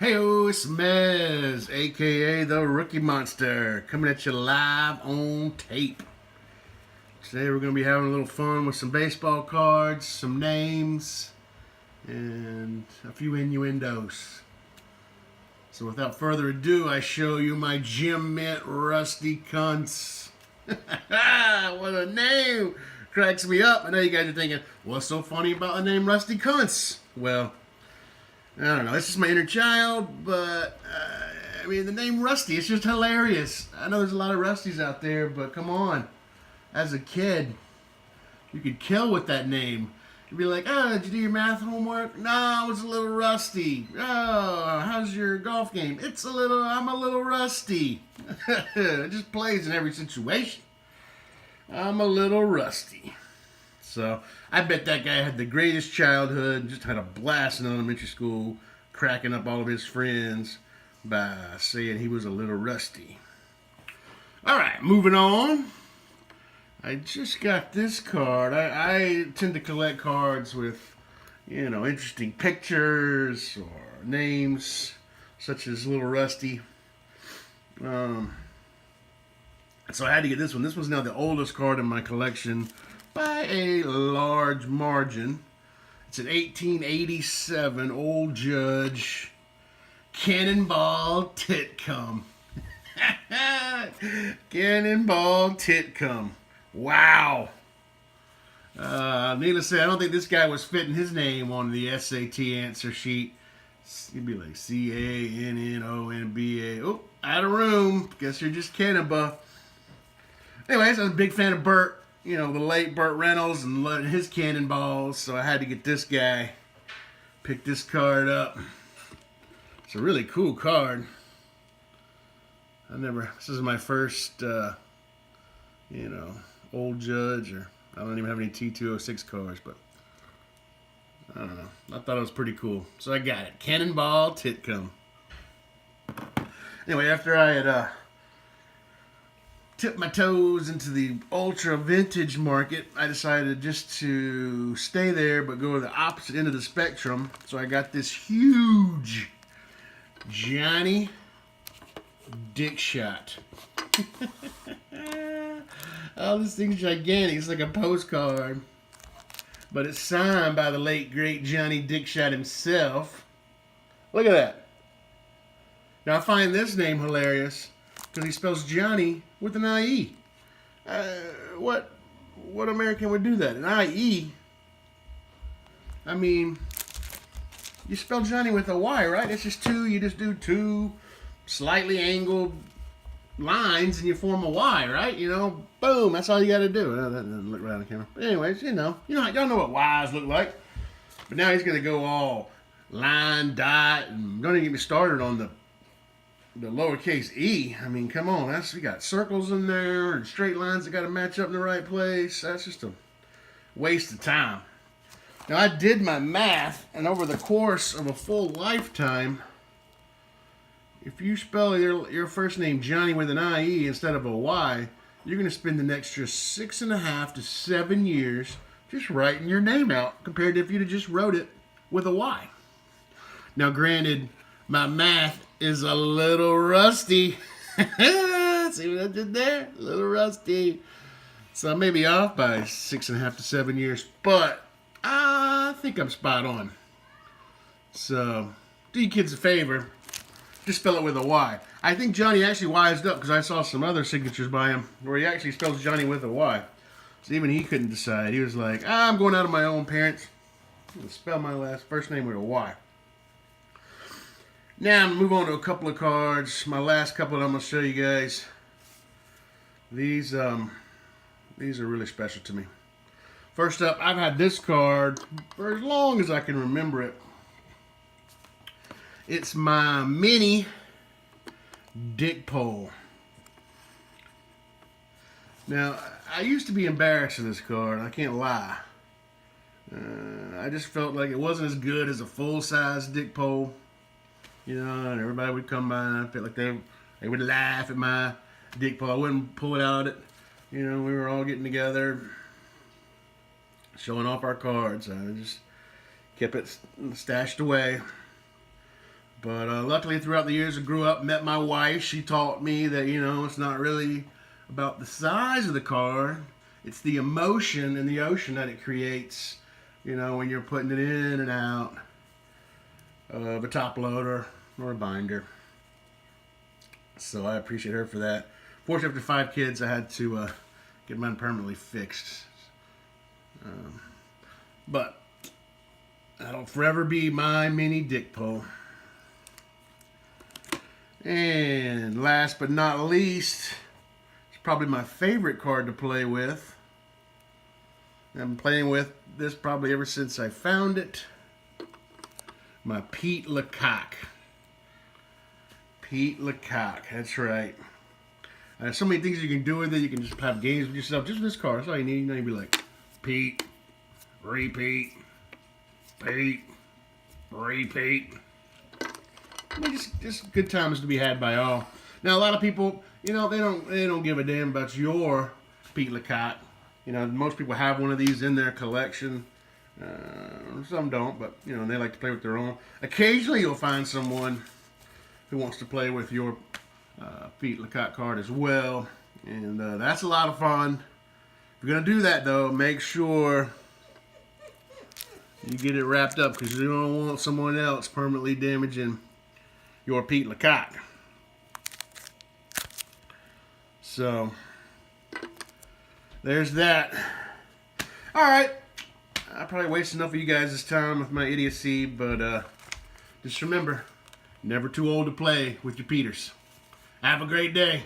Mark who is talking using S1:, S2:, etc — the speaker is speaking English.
S1: Heyo, it's Mez, aka the Rookie Monster, coming at you live on tape. Today we're going to be having a little fun with some baseball cards, some names, and a few innuendos. So without further ado, I show you my Gem Mint Rusty Cunts. What a name! Cracks me up. I know you guys are thinking, what's so funny about the name Rusty Cunts? Well, I don't know. It's just my inner child, but I mean, the name Rusty, it's just hilarious. I know there's a lot of Rusties out there, but come on. As a kid, you could kill with that name. You'd be like, oh, did you do your math homework? No, I was a little rusty. Oh, how's your golf game? I'm a little rusty. It just plays in every situation. I'm a little rusty. So I bet that guy had the greatest childhood, just had a blast in elementary school, cracking up all of his friends by saying he was a little rusty. All right, moving on. I just got this card. I tend to collect cards with, interesting pictures or names, such as Little Rusty. So I had to get this one. This one's now the oldest card in my collection by a large margin. It's an 1887 Old Judge Cannonball Titcomb. Cannonball Titcomb. Wow. Needless to say, I don't think this guy was fitting his name on the SAT answer sheet. He'd be like Cannonba. Oh, out of room. Guess you're just Cannonball. Anyways, I was a big fan of Burt. The late Burt Reynolds and his cannonballs. So I had to get this guy. Pick this card up. It's a really cool card. This is my first, Old Judge, or I don't even have any T206 cards, but I don't know. I thought it was pretty cool. So I got it. Cannonball Titcomb. Anyway, after I had tipped my toes into the ultra vintage market, I decided just to stay there but go to the opposite end of the spectrum. So I got this huge Johnny Dickshot. Oh, this thing's gigantic. It's like a postcard. But it's signed by the late, great Johnny Dickshot himself. Look at that. Now, I find this name hilarious because he spells Johnny with an I-E. What American would do that? An I-E? I mean, you spell Johnny with a Y, right? It's just two. You just do two slightly angled lines and you form a Y, right? Boom, that's all you got to do. That doesn't look right on the camera. But anyways, y'all know what Y's look like. But now he's going to go all line, dot, and don't even get me started on the lowercase e. I mean, come on, we got circles in there and straight lines that got to match up in the right place. That's just a waste of time. Now, I did my math, and over the course of a full lifetime, if you spell your first name Johnny with an I-E instead of a Y, you're going to spend an extra 6.5 to 7 years just writing your name out compared to if you'd have just wrote it with a Y. Now, granted, my math is a little rusty. See what I did there? A little rusty. So I may be off by 6.5 to 7 years, but I think I'm spot on. So, do you kids a favor. Just spell it with a Y. I think Johnny actually wised up because I saw some other signatures by him where he actually spells Johnny with a Y. So even he couldn't decide. He was like, I'm going out of my own, parents. I'm going to spell my first name with a Y. Now I'm going to move on to a couple of cards. My last couple that I'm going to show you guys. These are really special to me. First up, I've had this card for as long as I can remember it. It's my mini dick pole. Now, I used to be embarrassed of this card. I can't lie. I just felt like it wasn't as good as a full-size dick pole. And everybody would come by and I felt like they would laugh at my dick pole. I wouldn't pull it out. We were all getting together, showing off our cards. I just kept it stashed away. But luckily, throughout the years I grew up, met my wife. She taught me that, you know, it's not really about the size of the card. It's the emotion in the ocean that it creates, you know, when you're putting it in and out of a top loader or a binder. So I appreciate her for that. Fortunately, after 5 kids, I had to get mine permanently fixed. But that'll forever be my mini dick pull. And last but not least, it's probably my favorite card to play with. I've been playing with this probably ever since I found it. My Pete Lecoq. Pete Lecoq, that's right. There's so many things you can do with it. You can just have games with yourself. Just this card, that's all you need. You know, you'd be like, Pete, repeat, Pete, repeat. I mean, just good times to be had by all. Now, a lot of people, you know, they don't give a damn about your Pete Lecoq. You know, most people have one of these in their collection. Some don't, but, you know, they like to play with their own. Occasionally, you'll find someone who wants to play with your Pete Lecoq card as well. And that's a lot of fun. If you're going to do that, though, make sure you get it wrapped up, because you don't want someone else permanently damaging your Pete Lecoq. So, there's that. Alright. I probably wasted enough of you guys' time with my idiocy, but just remember, never too old to play with your Peters. Have a great day.